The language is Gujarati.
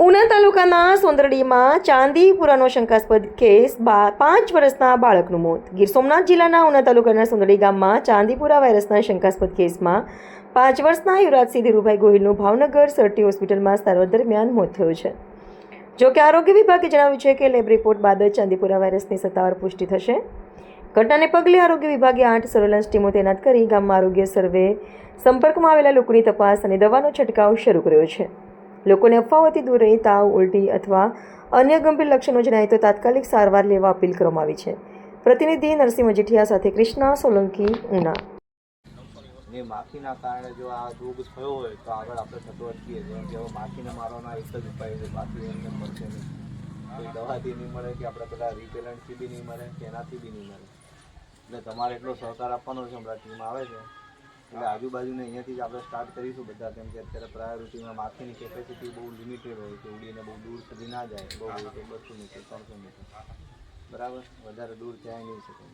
ઉના તાલુકાના સોંદરડીમાં ચાંદીપુરાનો શંકાસ્પદ કેસ 5 વર્ષના બાળકનું મોત. ગીર સોમનાથ જિલ્લાના ઉના તાલુકાના સોંદરડી ગામમાં ચાંદીપુરા વાયરસના શંકાસ્પદ કેસમાં 5 વર્ષના યુવરાજસિંહ ધીરુભાઈ ગોહિલનું ભાવનગર સરટી હોસ્પિટલમાં સારવાર દરમિયાન મોત થયું છે. જો કે આરોગ્ય વિભાગે જણાવ્યું છે કે લેબ રિપોર્ટ બાદ જ ચાંદીપુરા વાયરસની સત્તાવાર પુષ્ટિ થશે. ઘટનાને પગલે આરોગ્ય વિભાગે 8 સર્વેલન્સ ટીમો તૈનાત કરી ગામમાં આરોગ્ય સર્વે, સંપર્કમાં આવેલા લોકોની તપાસ અને દવાનો છંટકાવ શરૂ કર્યો છે. લોકોને અફવાઓથી દૂર રહી તાવ, ઉલટી અથવા અન્ય ગંભીર લક્ષણો જણાય તો તાત્કાલિક સારવાર લેવા અપીલ કરવામાં આવી છે. પ્રતિનિધિ નરસિંહ મજીઠિયા સાથે કૃષ્ણા સોલંકી, ઉના. માખીના કારણે જો આ રોગ થયો હોય તો આગળ આપણે થતો અટકીએ. જેમ કે હવે માખીને મારવાના એક જ ઉપાય છે, બાકી એમને મળશે નહીં. કોઈ દવાથી નહીં મળે કે આપણે પેલા રિપેલન્ટથી બી નહીં મળે કે એનાથી બી નહીં મળે. એટલે તમારે એટલો સહકાર આપવાનો છે. હમણાં ટીમ આવે છે એટલે આજુબાજુને અહીંયાથી જ આપણે સ્ટાર્ટ કરીશું બધા. કેમ કે અત્યારે પ્રાયોરિટીમાં માખીની કેપેસિટી બહુ લિમિટેડ હોય છે. ઉડીને બહુ દૂર સુધી ના જાય. બહુ 200 મીટર 300 મીટર બરાબર, વધારે દૂર જાય નહીં શકે.